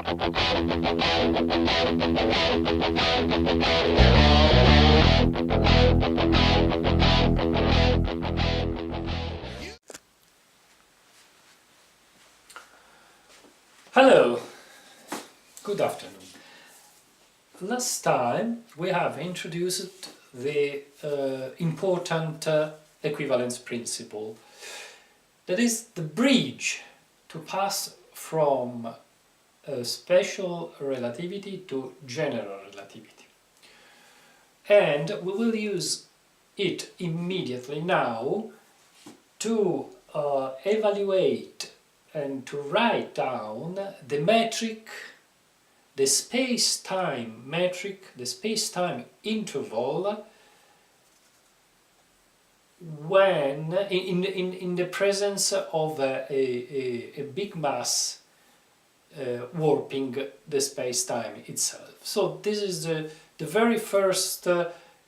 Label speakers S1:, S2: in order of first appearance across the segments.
S1: Hello, good afternoon. Last time we have introduced the important equivalence principle, that is the bridge to pass from special relativity to general relativity. And we will use it immediately now to evaluate and to write down the metric, the space-time metric, the space-time interval when in the presence of a big mass warping the space-time itself. So this is the very first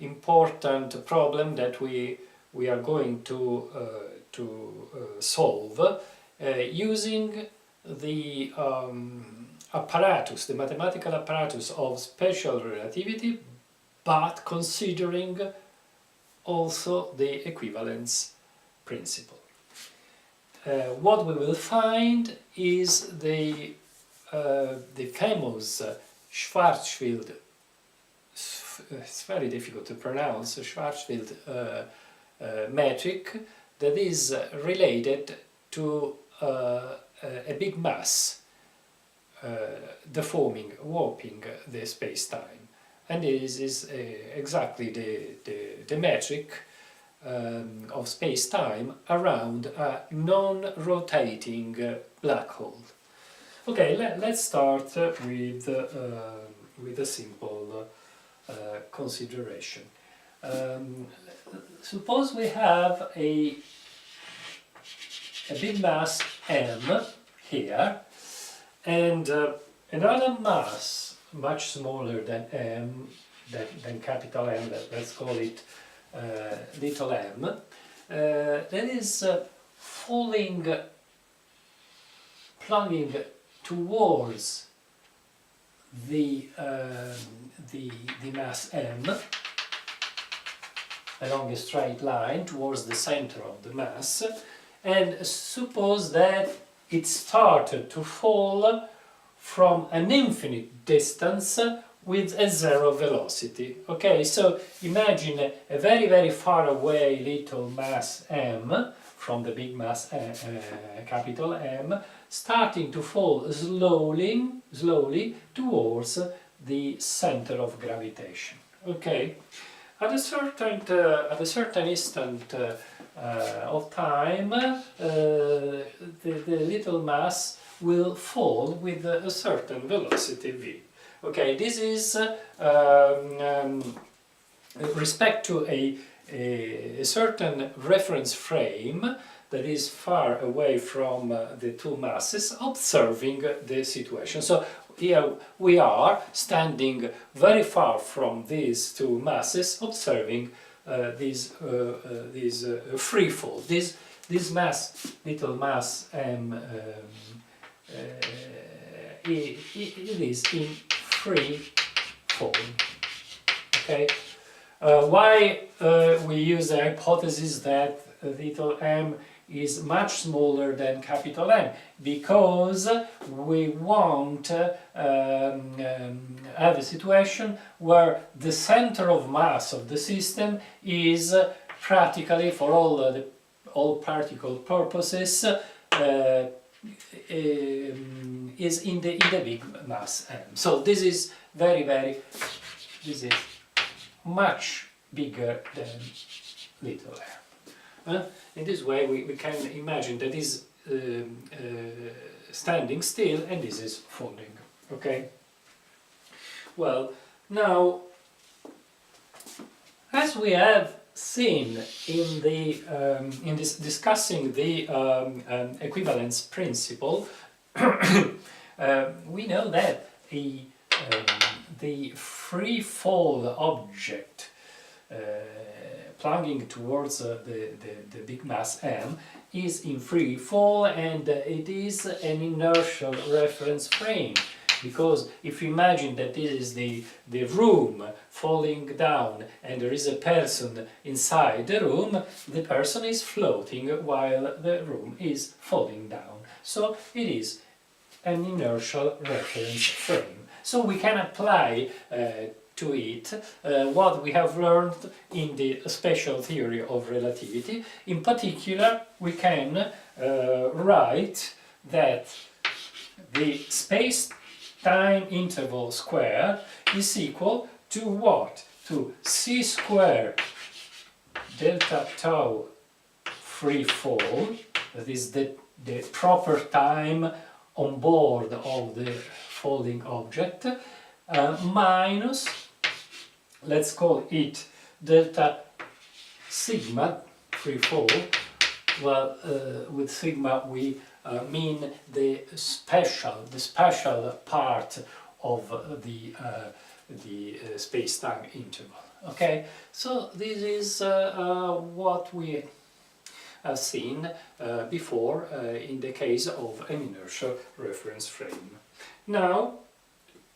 S1: important problem that we are going to solve using the apparatus, the mathematical apparatus of special relativity, but considering also the equivalence principle. What we will find is the famous Schwarzschild, it's very difficult to pronounce, Schwarzschild metric that is related to a big mass deforming, warping the space-time, and this is exactly the metric of space-time around a non-rotating black hole. Okay, let's start with a simple consideration. Suppose we have a big mass m here and another mass much smaller than m, than capital M, let's call it little m, that is plunging towards the mass m along a straight line towards the center of the mass. And suppose that it started to fall from an infinite distance with a zero velocity. Okay, so imagine a very, very far away little mass m from the big mass capital M starting to fall slowly towards the center of gravitation. Okay, at a certain instant of time, the little mass will fall with a certain velocity v. Okay, this is respect to a certain reference frame that is far away from the two masses, observing the situation. So here we are standing very far from these two masses, observing this free fall. This mass, little mass m, it is in free falling. Okay. Why we use the hypothesis that little m is much smaller than capital M? Because we want have a situation where the center of mass of the system is practically, for all practical purposes, is in the big mass M. So this is this is much bigger than little m. In this way we can imagine that is standing still and this is falling. Okay. Well, now, as we have seen in the in this discussing the equivalence principle, we know that the free fall object plunging towards the big mass M is in free fall, and it is an inertial reference frame. because if you imagine that this is the room falling down and there is a person inside the room, the person is floating while the room is falling down. So it is an inertial reference frame. So we can apply to it what we have learned in the special theory of relativity. In particular, we can write that the space-time interval square is equal to what? To c squared delta tau free fall, that is the proper time on board of the falling object, minus, let's call it delta sigma free fall. Well, with sigma we mean the spatial part of the space-time interval. Okay, so this is what we have seen before in the case of an inertial reference frame. Now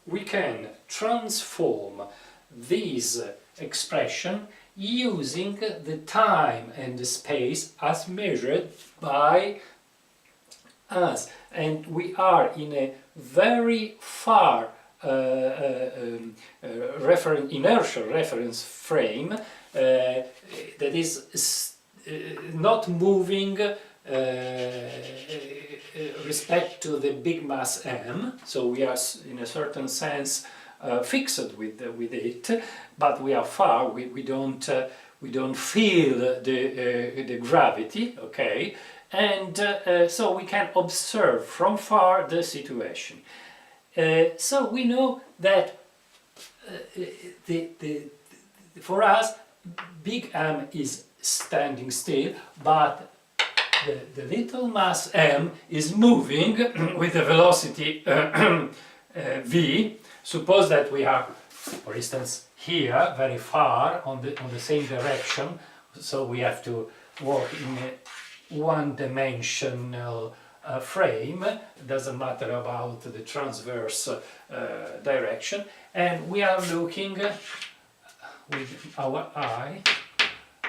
S1: we can transform this expression using the time and the space as measured by us, and we are in a very far inertial reference frame that is not moving respect to the big mass m, so we are in a certain sense fixed with it, but we are far. We don't feel the gravity, okay, and so we can observe from far the situation. So we know that for us big M is standing still, but the little mass m is moving with a velocity v. Suppose that we are, for instance, here very far on the same direction, so we have to work in a one-dimensional frame. It doesn't matter about the transverse direction, and we are looking with our eye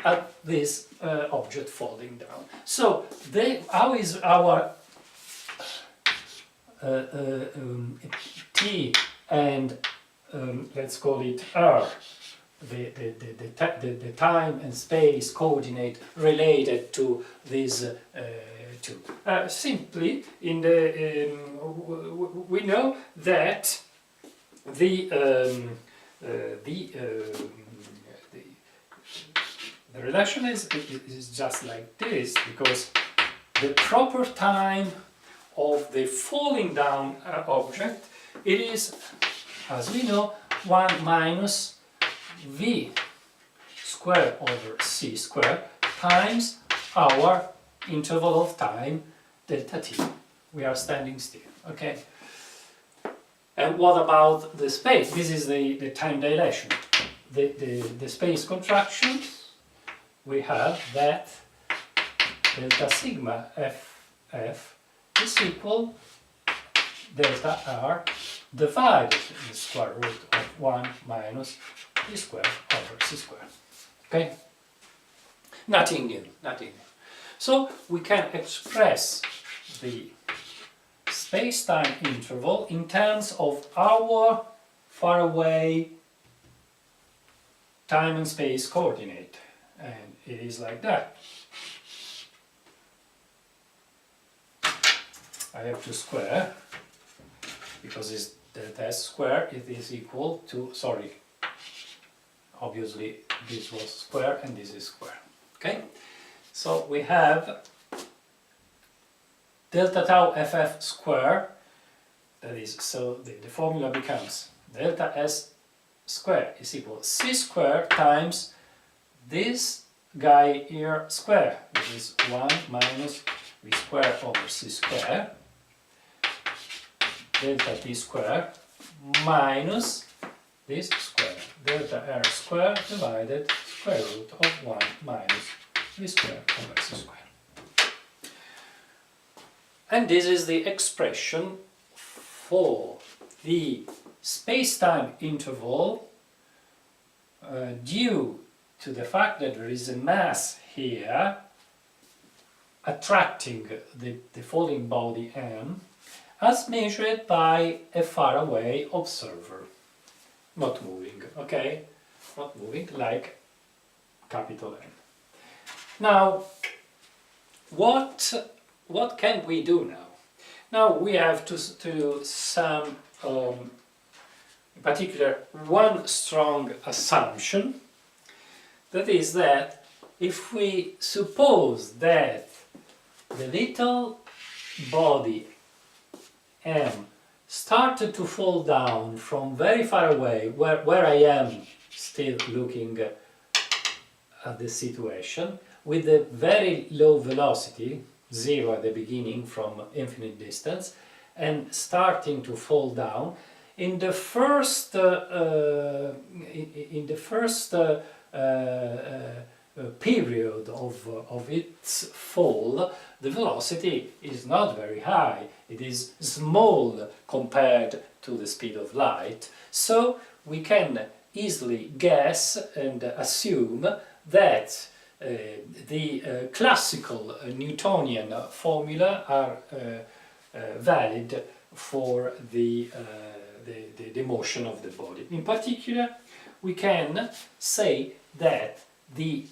S1: at this object falling down. So how is our t and let's call it r, the time and space coordinate related to these two? Simply, in the we know that the relation is just like this, because the proper time of the falling down object, it is, as we know, 1 minus v squared over c squared times our interval of time delta t. We are standing still, okay? And what about the space? This is the time dilation. The space contraction, we have that delta sigma f is equal delta r divided the square root of 1 minus v squared over c squared. Okay? Nothing new, nothing new. So we can express the space-time interval in terms of our faraway time and space coordinate, and it is like that. I have to square, because it's delta s square, it is equal to, sorry, obviously this was square and this is square, okay? So we have delta tau ff square, that is, so the formula becomes delta s square is equal to c square times this guy here square, which is 1 minus v square over c square, delta t square minus this square, delta r square divided square root of 1 minus v square over c square. And this is the expression for the space-time interval due to the fact that there is a mass here attracting the falling body m, as measured by a faraway observer, not moving, okay? Not moving, like capital N. Now, what can we do now? Now we have to some, in particular, one strong assumption, that is that if we suppose that the little body m started to fall down from very far away, where I am still looking at the situation, with a very low velocity, 0 at the beginning from infinite distance, and starting to fall down, in the first period of its fall, the velocity is not very high. It is small compared to the speed of light. So we can easily guess and assume that the classical Newtonian formula are valid for the motion of the body. In particular, we can say that the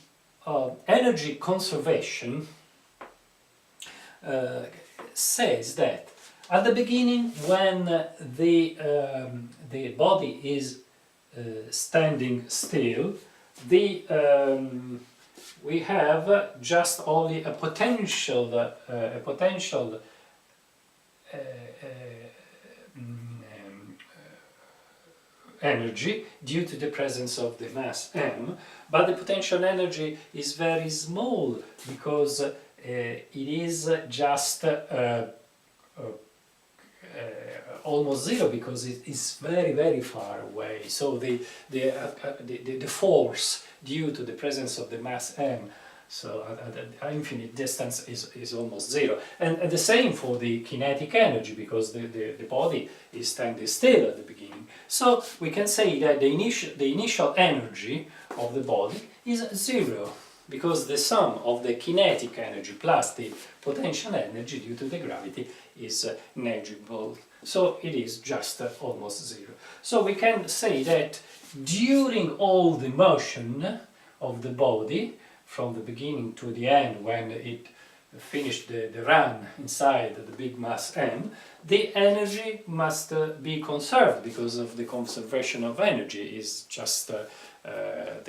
S1: energy conservation says that at the beginning, when the body is standing still, we have just only a potential energy due to the presence of the mass m, but the potential energy is very small because it is just almost zero, because it is very far away. So the force due to the presence of the mass m, so at infinite distance, is almost zero. And the same for the kinetic energy, because the body is standing still at the beginning. So we can say that the initial energy of the body is zero, because the sum of the kinetic energy plus the potential energy due to the gravity is negligible. So it is just almost zero. So we can say that during all the motion of the body, from the beginning to the end, when it finished the run inside the big mass m, the energy must be conserved, because of the conservation of energy is just the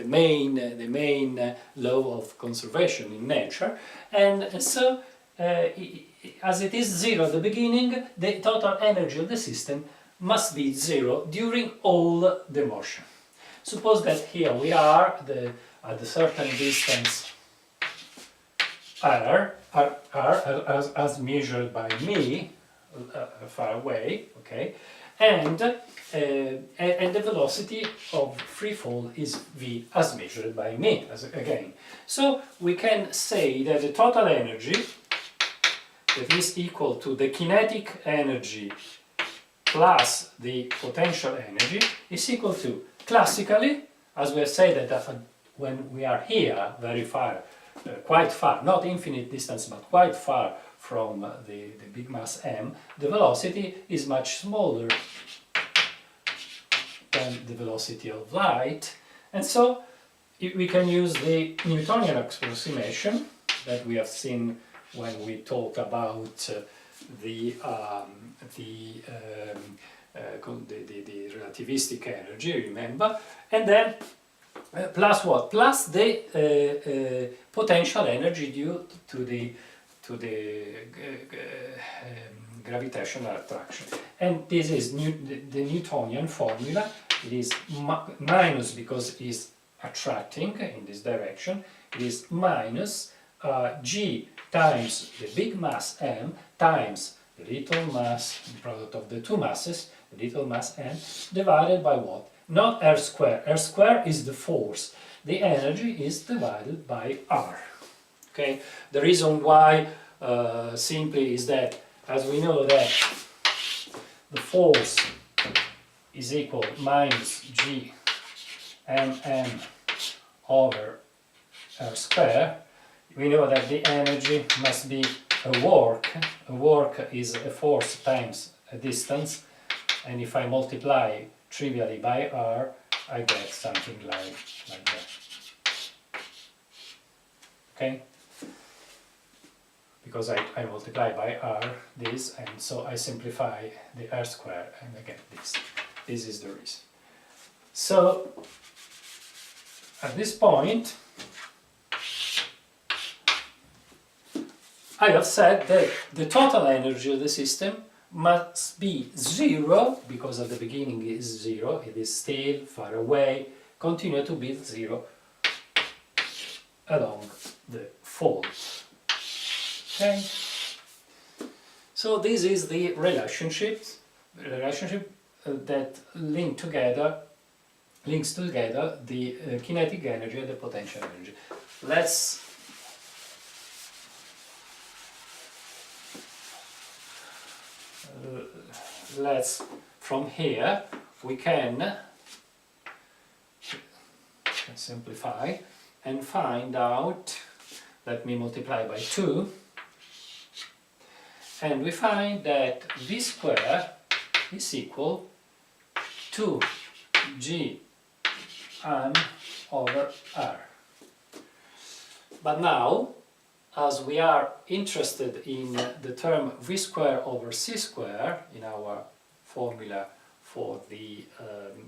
S1: main law of conservation in nature. And so as it is zero at the beginning, the total energy of the system must be zero during all the motion. Suppose that here we are at a certain distance r, as measured by me, far away, okay, and the velocity of free fall is v, as measured by me, again. So we can say that the total energy, that is equal to the kinetic energy plus the potential energy, is equal to, classically, as we have said, that when we are here, very far, quite far, not infinite distance, but quite far from the big mass m, the velocity is much smaller than the velocity of light, and so we can use the Newtonian approximation that we have seen when we talked about the relativistic energy, remember, and then plus what? Plus the potential energy due to the gravitational attraction. And this is the Newtonian formula. It is minus, because it is attracting in this direction. It is minus g times the big mass m times the little mass, the product of the two masses, the little mass m, divided by what? Not r square. R square is the force. The energy is divided by r. Okay. The reason why simply is that, as we know that the force is equal minus G mm over r square, we know that the energy must be a work. A work is a force times a distance, and if I multiply trivially by r, I get something like that. Okay? Because I multiply by r this, and so I simplify the r square and I get this. This is the reason. So at this point I have said that the total energy of the system must be zero, because at the beginning it is zero, it is still far away, continue to be zero along the fault. Okay? So this is the relationship that links together the kinetic energy and the potential energy. Let's from here we can simplify and find out. Let me multiply by 2, and we find that v square is equal to g m over r. But now, as we are interested in the term v square over c square in our formula for the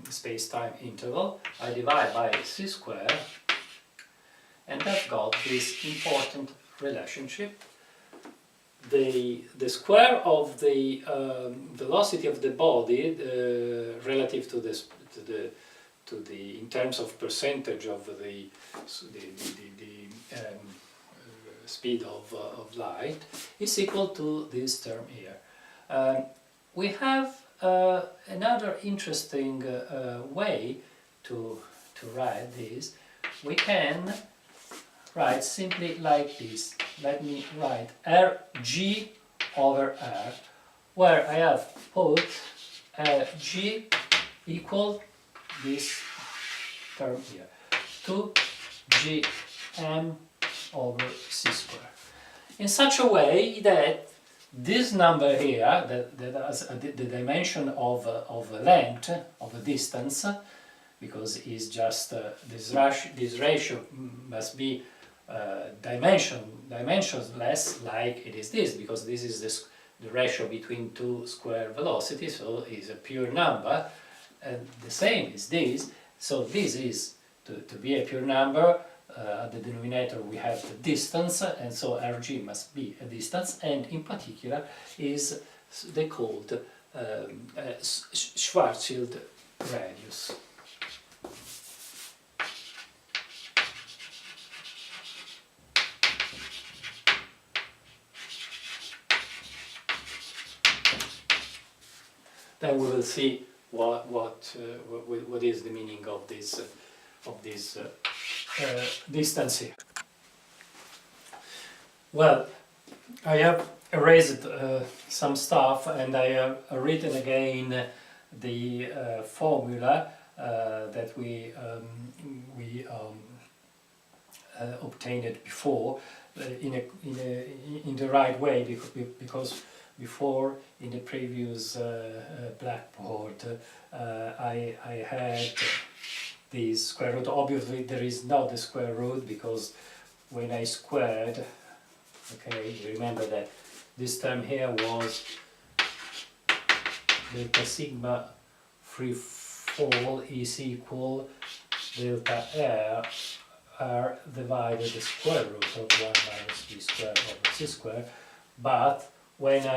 S1: space-time interval, I divide by c square, and I've got this important relationship. The square of the velocity of the body relative to the in terms of percentage of the speed of light is equal to this term here. We have another interesting way to write this. We can write simply like this. Let me write Rg over R, where I have put G equal this term here, 2Gm over c square, in such a way that this number here, that has the dimension of a length, of a distance, because it's just this ratio must be dimensionless, like it is this, because this is the ratio between two square velocities, so it's a pure number, and the same is this. So this is to be a pure number. At the denominator we have the distance, and so Rg must be a distance, and in particular is they called Schwarzschild radius. Then we will see what is the meaning of this distance here. Well, I have erased some stuff, and I have written again the formula that we obtained before in the right way, because before in the previous blackboard I had the square root. Obviously there is not the square root, because when I squared, okay, you remember that this term here was delta sigma free fall is equal delta r divided the square root of 1 minus v square over c square. But when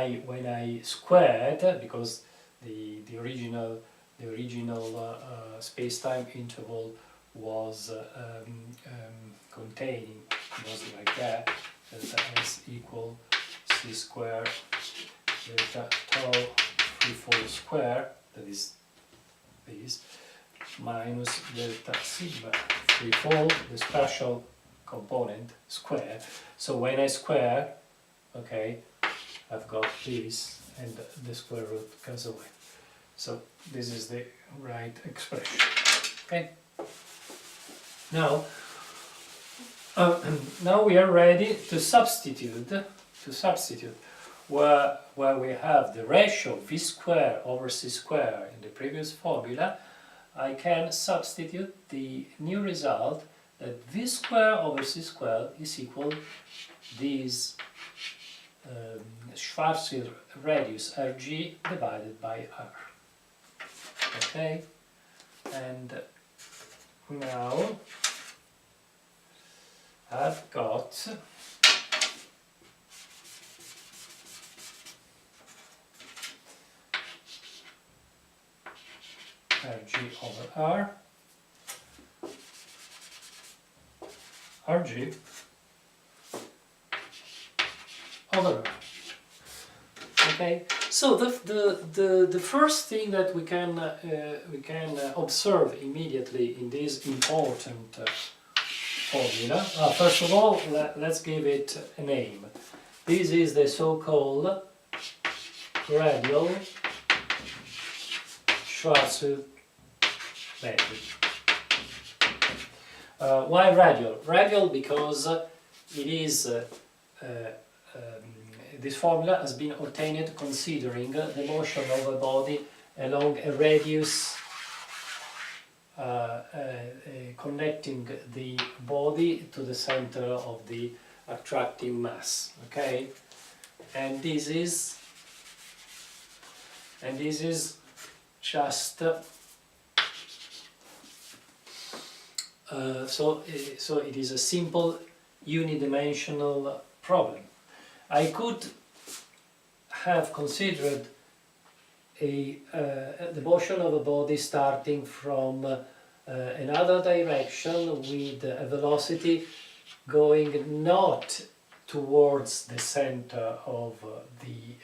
S1: I squared, because the original space-time interval was containing, was like that, delta s equal c square delta tau free fall square, that is this, minus delta sigma free fall, the spatial component, square. So when I square, okay, I've got this, and the square root goes away. So this is the right expression. Okay. Now, now we are ready to substitute. Where we have the ratio v square over c square in the previous formula, I can substitute the new result that v square over c square is equal this Schwarzschild radius Rg divided by R. Okay, and now I've got Rg over R, Rg over R. Okay, so the first thing that we can observe immediately in this important formula, first of all, let's give it a name. This is the so-called radial Schwarzschild metric. Why radial? Radial because it is this formula has been obtained considering the motion of a body along a radius connecting the body to the center of the attracting mass. Okay, and this is just so it is a simple unidimensional problem. I could have considered the motion of a body starting from another direction with a velocity going not towards the center of the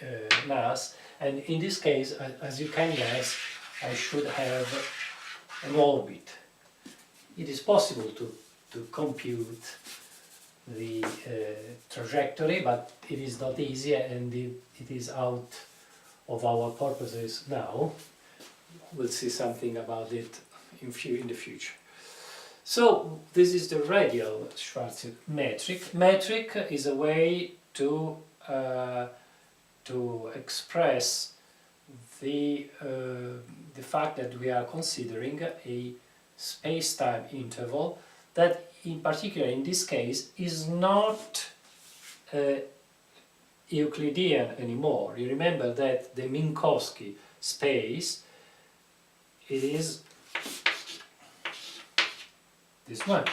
S1: mass, and in this case, as you can guess, I should have an orbit. It is possible to compute the trajectory, but it is not easy, and it is out of our purposes now. We'll see something about it in the future. So this is the radial Schwarzschild metric. Metric is a way to express the fact that we are considering a space-time interval that, in particular in this case, is not Euclidean anymore. You remember that the Minkowski space, it is this one.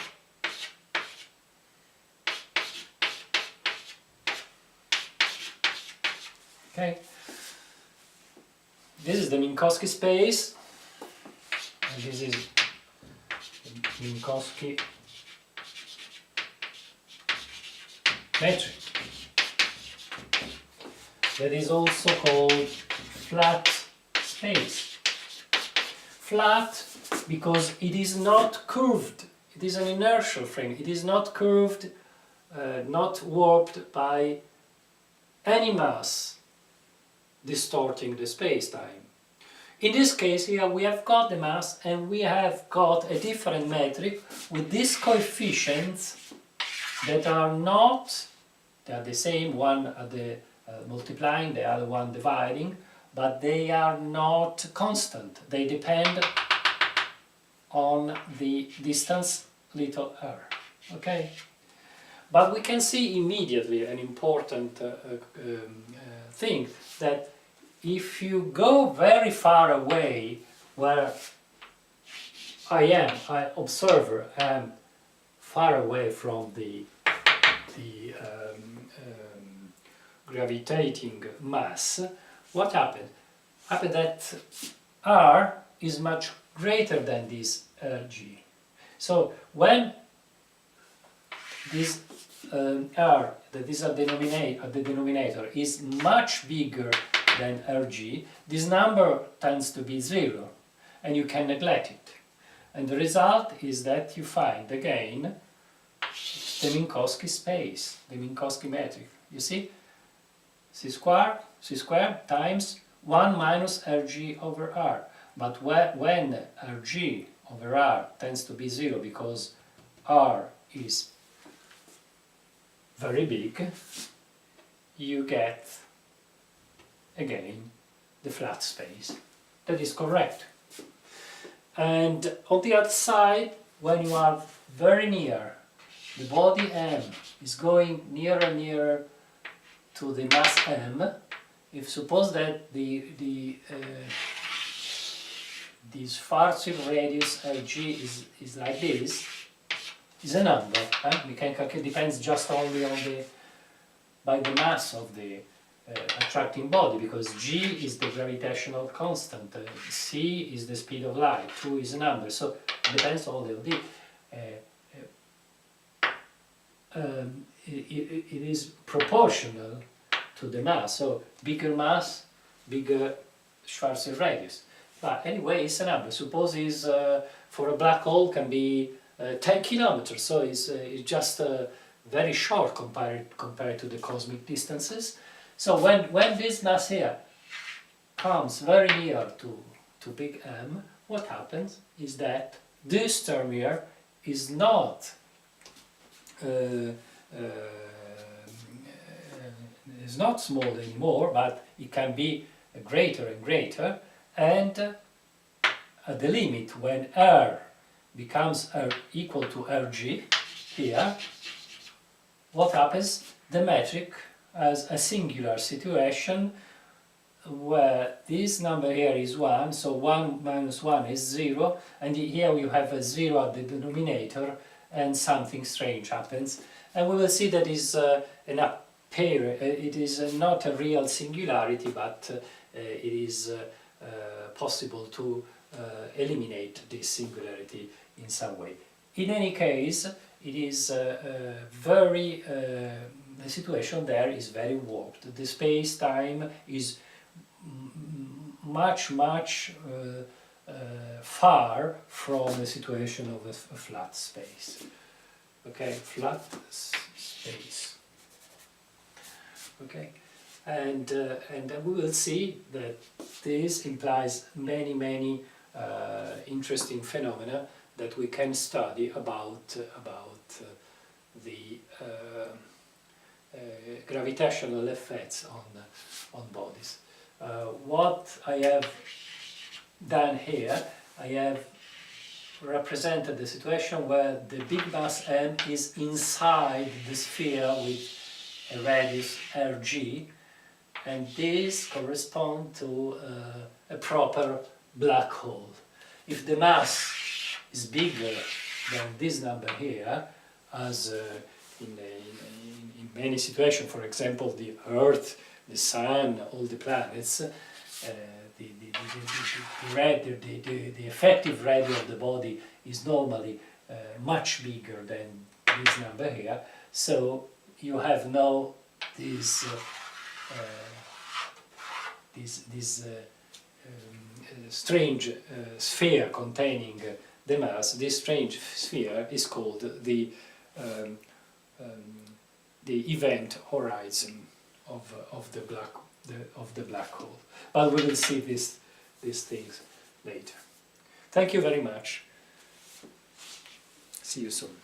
S1: Okay, this is the Minkowski space, and this is the Minkowski metric. That is also called flat space. Flat because it is not curved. It is an inertial frame. It is not curved, not warped by any mass distorting the space-time. In this case here we have got the mass, and we have got a different metric with these coefficients that are not, they are the same, one at the multiplying, the other one dividing, but they are not constant. They depend on the distance little r. Okay? But we can see immediately an important thing, that if you go very far away, where I observer, am far away from the gravitating mass, what happened? Happened that R is much greater than this Rg. So when this R, that is at the denominator, is much bigger than Rg, this number tends to be 0, and you can neglect it. And the result is that you find again the Minkowski space, the Minkowski metric. You see? c squared times 1 minus Rg over R. But when Rg over R tends to be 0 because R is very big, you get again the flat space. That is correct. And on the other side, when you are very near, the body M is going nearer and nearer to the mass M. If suppose that this Schwarzschild radius Lg is like this, is a number. We can calculate, depends just only on by the mass of the attracting body, because g is the gravitational constant, c is the speed of light, 2 is a number, so it depends only on the it is proportional to the mass, so bigger mass, bigger Schwarzschild radius. But anyway, it's a number. Suppose is for a black hole can be 10 kilometers, so it's just very short compared to the cosmic distances. So when this mass here comes very near to big M, what happens is that this term here is not small anymore, but it can be greater and greater, and at the limit when R becomes equal to Rg here, what happens? The metric has a singular situation where this number here is 1, so 1 minus 1 is 0, and here you have a 0 at the denominator, and something strange happens. And we will see that is it is not a real singularity, but it is possible to eliminate this singularity in some way. In any case, it is the situation there is very warped. The space-time is much far from the situation of a flat space. Okay, flat space. Okay, and we will see that this implies many interesting phenomena that we can study about the gravitational effects on bodies. What I have done here, I have represented the situation where the big mass M is inside the sphere with a radius Rg, and this corresponds to a proper black hole. If the mass is bigger than this number here, as in many situations, for example the Earth, the Sun, all the planets, the effective radius of the body is normally much bigger than this number here, so you have no this strange sphere containing the mass. This strange sphere is called the event horizon of the black hole. But we will see these things later. Thank you very much. See you soon.